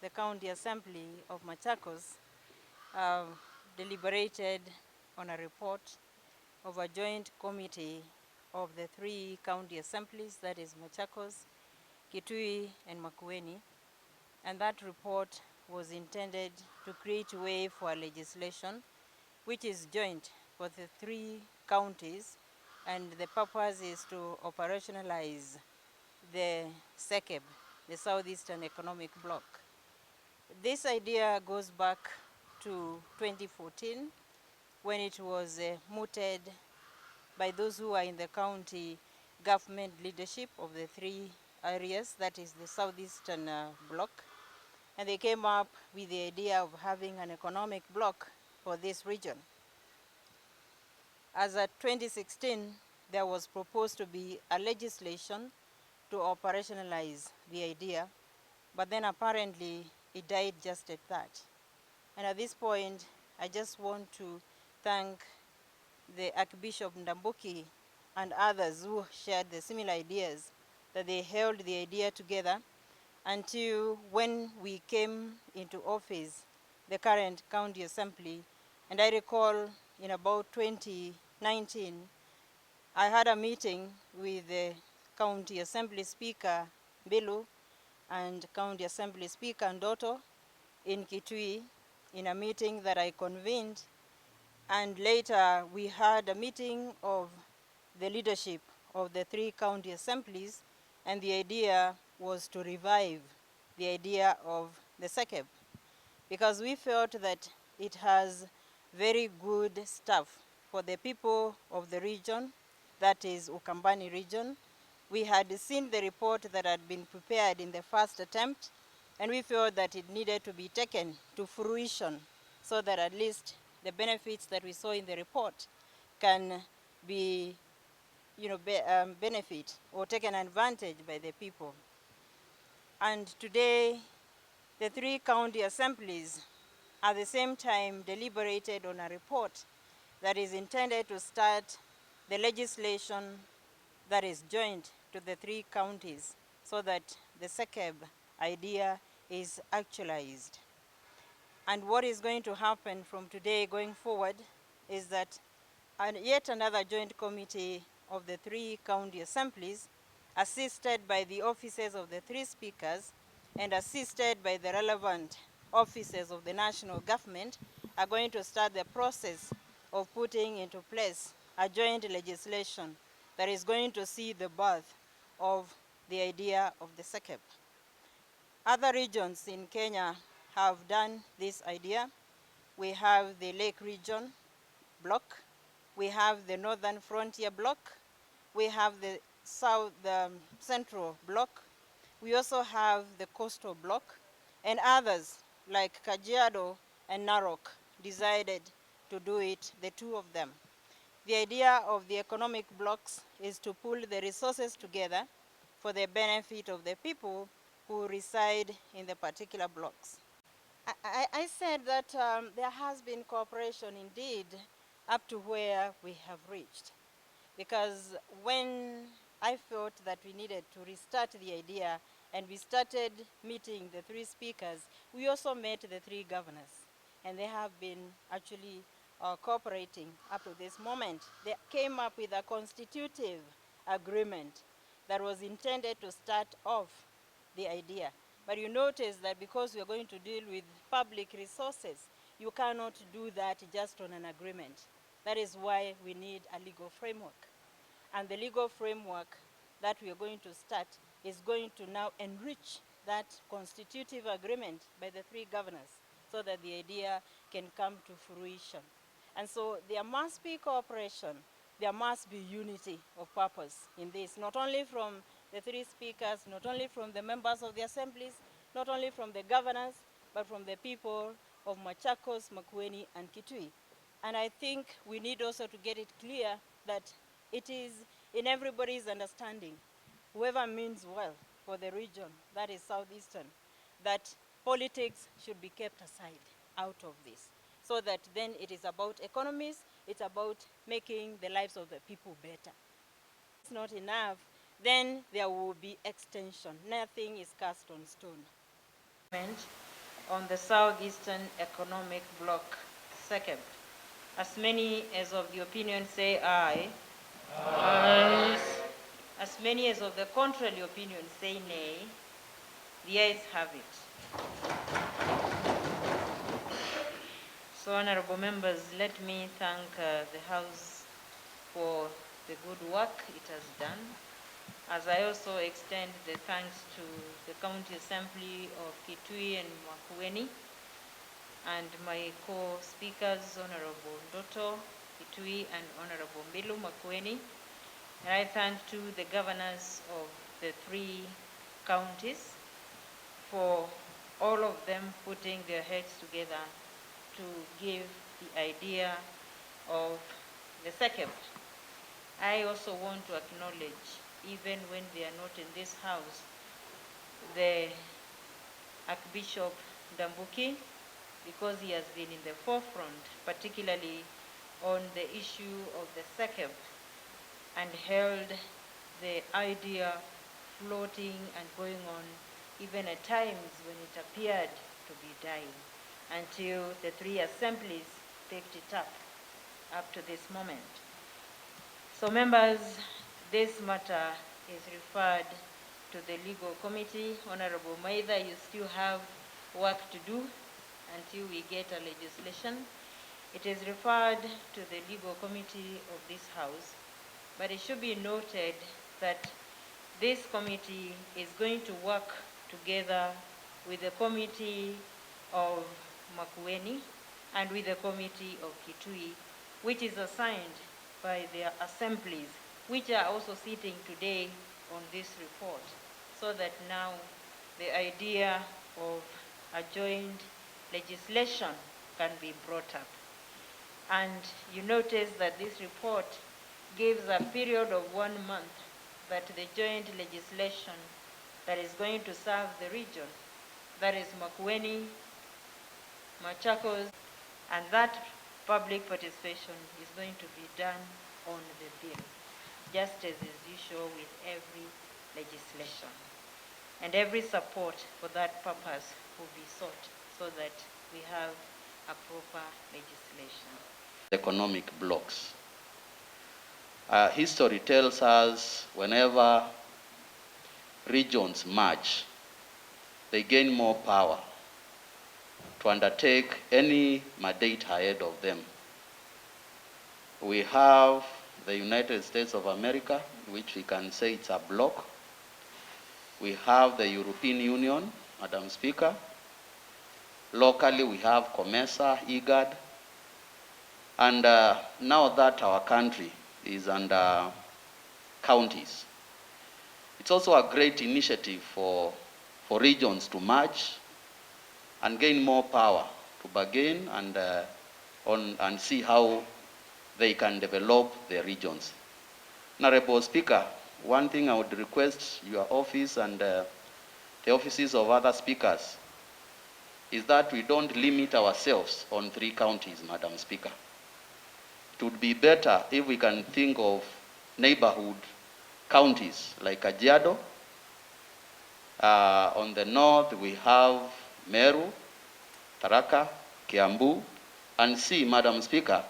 the County Assembly of Machakos deliberated on a report of a joint committee of the three county assemblies, that is Machakos, Kitui, and Makueni, and that report was intended to create a way for legislation which is joint for the three counties, and the purpose is to operationalize the Sekeb, the Southeastern Economic Bloc. This idea goes back to 2014 when it was mooted by those who are in the county government leadership of the three areas, that is the Southeastern Bloc, and they came up with the idea of having an economic bloc for this region. As at 2016, there was proposed to be a legislation to operationalize the idea, but then apparently it died just at that. And at this point, I just want to thank the Archbishop Ndambuki and others who shared the similar ideas, that they held the idea together until when we came into office, the current county assembly. And I recall in about 2019, I had a meeting with the county assembly speaker, Bilu, and county assembly speaker, Ndoto, in Kitui, in a meeting that I convened. And later we had a meeting of the leadership of the three county assemblies, and the idea was to revive the idea of the Sekeb, because we felt that it has very good stuff for the people of the region, that is Ukambani region. We had seen the report that had been prepared in the first attempt, and we felt that it needed to be taken to fruition so that at least the benefits that we saw in the report can be benefit or taken advantage by the people. And today, the three county assemblies at the same time deliberated on a report that is intended to start the legislation that is joint to the three counties so that the Sekeb idea is actualized. And what is going to happen from today going forward is that yet another joint committee of the three county assemblies, assisted by the offices of the three speakers and assisted by the relevant offices of the national government, are going to start the process of putting into place a joint legislation that is going to see the birth of the idea of the Sekeb. Other regions in Kenya have done this idea. We have the Lake Region Bloc, we have the Northern Frontier Bloc, we have the Central Bloc, we also have the Coastal Bloc, and others like Kajiado and Narok decided to do it, the two of them. The idea of the economic blocks is to pull the resources together for the benefit of the people who reside in the particular blocks. I said that there has been cooperation indeed up to where we have reached, because when I felt that we needed to restart the idea and we started meeting the three speakers, we also met the three governors, and they have been actually cooperating up to this moment. They came up with a constitutive agreement that was intended to start off the idea. But you notice that because we are going to deal with public resources, you cannot do that just on an agreement. That is why we need a legal framework. And the legal framework that we are going to start is going to now enrich that constitutive agreement by the three governors so that the idea can come to fruition. And so there must be cooperation, there must be unity of purpose in this, not only from the three speakers, not only from the members of the assemblies, not only from the governors, but from the people of Machakos, Makueni, and Kitui. And I think we need also to get it clear that it is in everybody's understanding, whoever means well for the region, that is Southeastern, that politics should be kept aside out of this, so that then it is about economies, it's about making the lives of the people better. It's not enough, then there will be extension. Nothing is cast on stone. on the Southeastern Economic Bloc, Sekeb. As many as of the opinion say aye. Aye. As many as of the contrary opinion say nay. The ayes have it. So, honorable members, let me thank the House for the good work it has done, as I also extend the thanks to the County Assembly of Kitui and Makueni, and my co-speakers, Honorable Ndoto, Kitui, and Honorable Milu Makueni. And I thank too the governors of the 3 counties for all of them putting their heads together to give the idea of the Sekeb. I also want to acknowledge, even when they are not in this house, the Archbishop Dambuki, because he has been in the forefront, particularly on the issue of the Sekeb, and held the idea floating and going on, even at times when it appeared to be dying, until the 3 assemblies picked it up to this moment. So members, this matter is referred to the legal committee. Honorable Maida, you still have work to do until we get a legislation. It is referred to the legal committee of this House, but it should be noted that this committee is going to work together with the committee of Makueni and with the committee of Kitui, which is assigned by their assemblies, which are also sitting today on this report, so that now the idea of a joint legislation can be brought up. And you notice that this report gives a period of 1 month that the joint legislation that is going to serve the region, that is Makueni, Machakos, and that public participation is going to be done on the bill, just as is usual with every legislation. And every support for that purpose will be sought so that we have a proper legislation. Economic blocks. History tells us whenever regions merge, they gain more power to undertake any mandate ahead of them. We have the United States of America, which we can say it's a bloc. We have the European Union, Madam Speaker. Locally, we have COMESA, IGAD. And now that our country is under counties, it's also a great initiative for regions to merge and gain more power to bargain and see how they can develop their regions. Honorable Speaker, one thing I would request your office and the offices of other speakers is that we don't limit ourselves on 3 counties, Madam Speaker. It would be better if we can think of neighborhood counties like Kajiado. On the north, we have Meru, Tharaka, Kiambu, and see, Madam Speaker,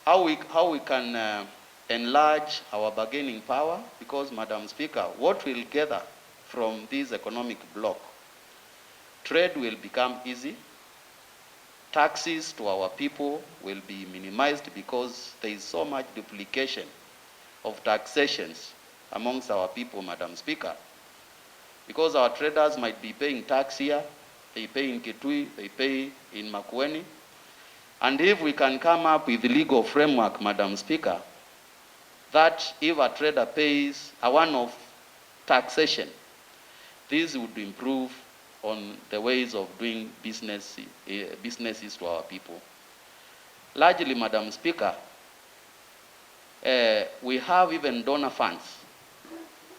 how we can enlarge our bargaining power, because, Madam Speaker, what we'll gather from this economic bloc, trade will become easy, taxes to our people will be minimized because there is so much duplication of taxations amongst our people, Madam Speaker. Because our traders might be paying tax here, they pay in Kitui, they pay in Makueni. And if we can come up with legal framework, Madam Speaker, that if a trader pays a one-off taxation, this would improve on the ways of doing businesses to our people. Largely, Madam Speaker, we have even donor funds.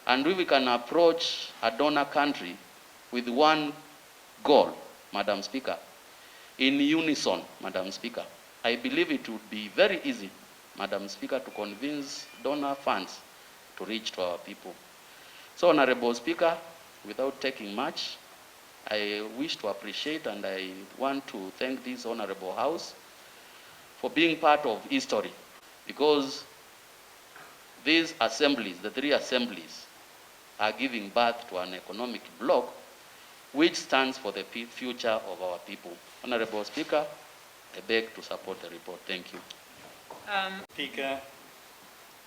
And if we can approach a donor country with one goal, Madam Speaker, in unison, Madam Speaker, I believe it would be very easy, Madam Speaker, to convince donor funds to reach to our people. So, Honorable Speaker, without taking much, I wish to appreciate and I want to thank this Honorable House for being part of history, because these assemblies, the three assemblies, are giving birth to an economic bloc which stands for the future of our people. Honorable Speaker, I beg to support the report. Thank you. Speaker,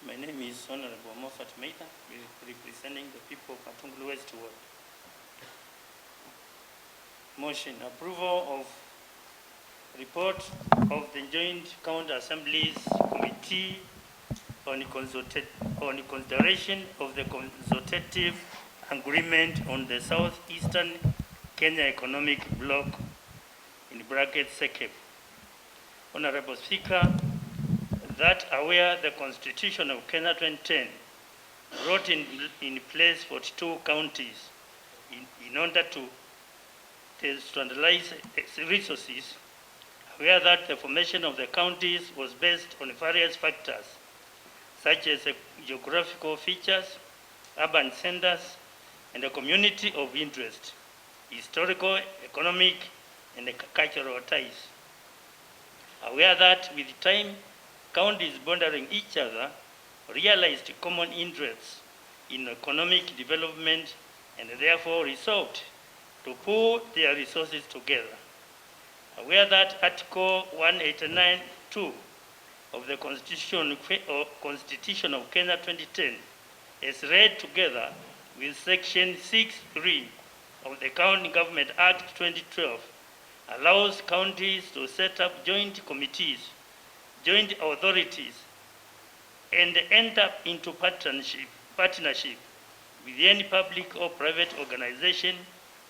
my name is Honorable Moffat Meita, representing the people of Matungulu West Ward. Motion: approval of report of the Joint County Assemblies Committee on consideration of the consultative agreement on the Southeastern Kenya Economic Bloc, in brackets Sekeb. Honorable Speaker, that aware the Constitution of Kenya 2010 brought in place 42 counties in order to standardize resources, aware that the formation of the counties was based on various factors such as geographical features, urban centers, and the community of interest, historical, economic, and cultural ties. Aware that with time, counties bordering each other realized common interests in economic development and therefore resolved to pool their resources together. Aware that Article 189(2) of the Constitution of Kenya 2010, as read together with Section 6(3) of the County Government Act 2012, allows counties to set up joint committees, joint authorities, and enter into partnership with any public or private organization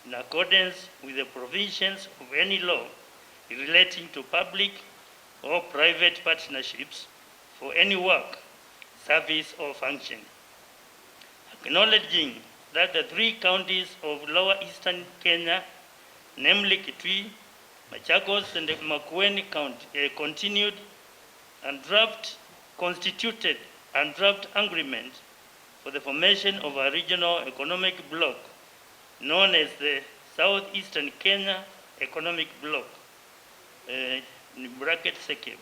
in accordance with the provisions of any law relating to public or private partnerships for any work, service, or function. Acknowledging that the three counties of Lower Eastern Kenya, namely Kitui, Machakos, and Makueni County, constituted and draft agreement for the formation of a regional economic bloc known as the Southeastern Kenya Economic Bloc, in bracket Sekeb.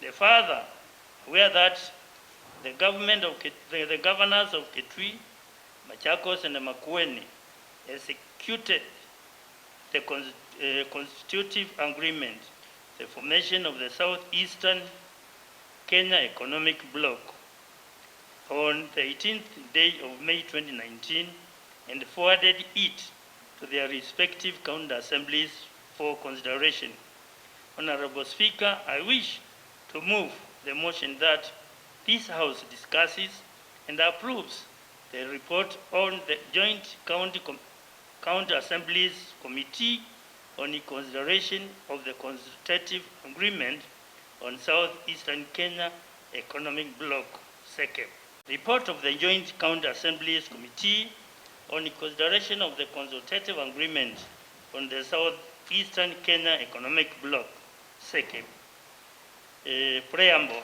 The further, where that the governors of Kitui, Machakos, and Makueni executed the constitutive agreement, the formation of the Southeastern Kenya Economic Bloc on the 18th day of May 2019, and forwarded it to their respective county assemblies for consideration. Honorable Speaker, I wish to move the motion that this House discusses and approves the report on the Joint County Assemblies Committee on the consideration of the consultative agreement on Southeastern Kenya Economic Bloc, Sekeb. Report of the Joint County Assemblies Committee on the consideration of the consultative agreement on the Southeastern Kenya Economic Bloc, Sekeb. Preamble.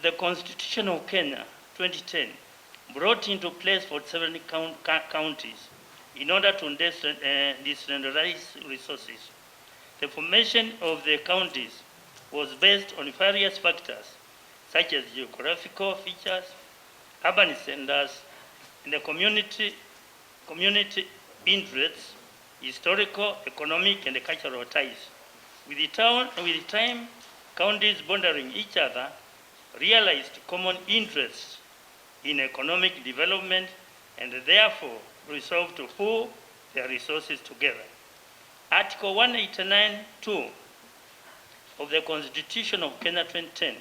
The Constitution of Kenya 2010 brought into place 47 counties in order to decentralize resources. The formation of the counties was based on various factors such as geographical features, urban centers, and the community interests, historical, economic, and cultural ties. With time, counties bordering each other realized common interests in economic development and therefore resolved to pool their resources together. Article 189(2) of the Constitution of Kenya 2010,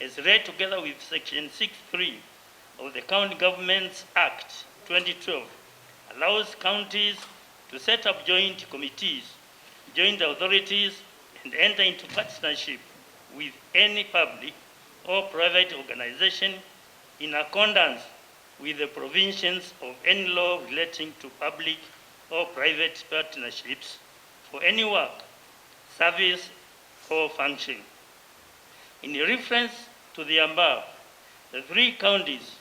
as read together with Section 6(3) of the County Governments Act 2012, allows counties to set up joint committees, joint authorities, and enter into partnership with any public or private organization in accordance with the provisions of any law relating to public or private partnerships for any work, service, or function. In reference to the above, the three counties,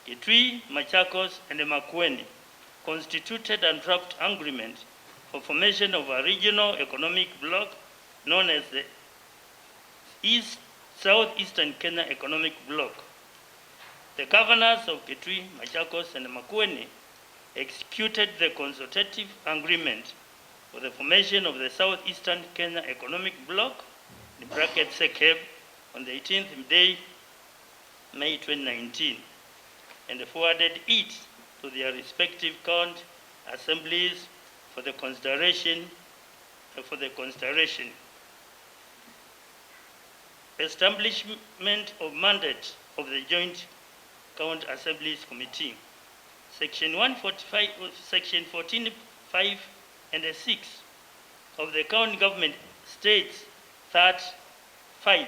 Kitui, Machakos, and Makueni, constituted and draft agreement for formation of a regional economic bloc known as the Southeastern Kenya Economic Bloc. The governors of Kitui, Machakos, and Makueni executed the consultative agreement for the formation of the Southeastern Kenya Economic Bloc, in bracket Sekeb, on the 18th day, May 2019, and forwarded it to their respective county assemblies for the consideration. Establishment of mandate of the Joint County Assemblies Committee. Section 145, Section 14(5) and 6 of the county government states that 5.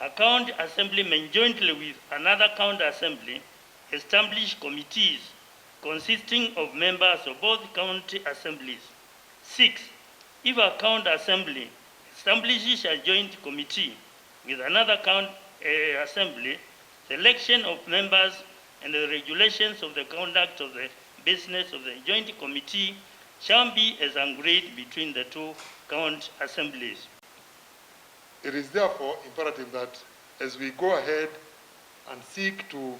A county assemblyman jointly with another county assembly establish committees consisting of members of both county assemblies. 6. If a county assembly establishes a joint committee with another county assembly, the election of members and the regulations of the conduct of the business of the joint committee shall be as agreed between the two county assemblies. It is therefore imperative that as we go ahead and seek to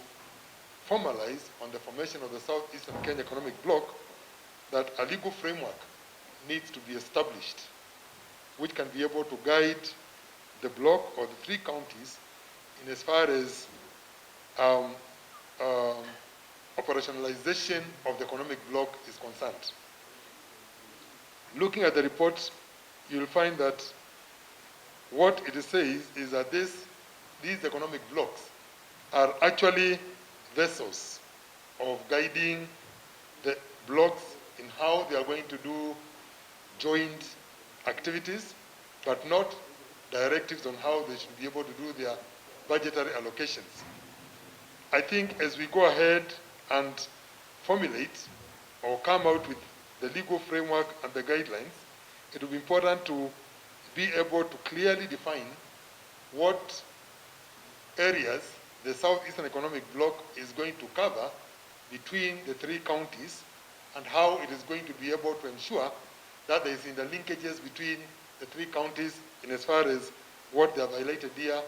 formalize on the formation of the Southeastern Kenya Economic Bloc, that a legal framework needs to be established which can be able to guide the bloc or the three counties in as far as operationalization of the economic bloc is concerned. Looking at the report, you'll find that what it says is that these economic blocs are actually vessels of guiding the blocs in how they are going to do joint activities, but not directives on how they should be able to do their budgetary allocations. I think as we go ahead and formulate or come out with the legal framework and the guidelines, it will be important to be able to clearly define what areas the Southeastern Economic Bloc is going to cover between the three counties and how it is going to be able to ensure that there is interlinkages between the three counties in as far as what they have highlighted here,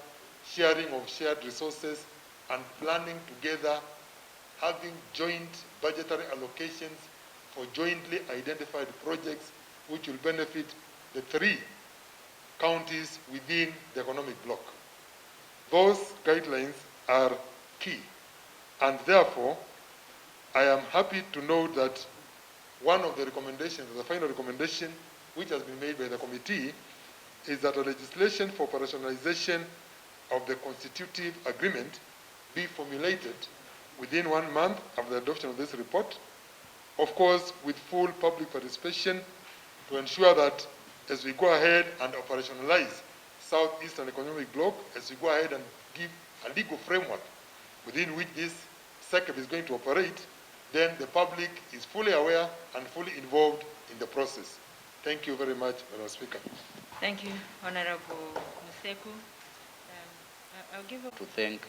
sharing of shared resources and planning together, having joint budgetary allocations for jointly identified projects which will benefit the three counties within the economic bloc. Those guidelines are key, and therefore I am happy to note that one of the recommendations, the final recommendation which has been made by the committee, is that a legislation for operationalization of the constitutive agreement be formulated within 1 month after the adoption of this report, of course with full public participation, to ensure that as we go ahead and operationalize Southeastern Economic Bloc, as we go ahead and give a legal framework within which this Sekeb is going to operate, then the public is fully aware and fully involved in the process. Thank you very much, Madam Speaker. Thank you, Honorable Museku. I'll give To thank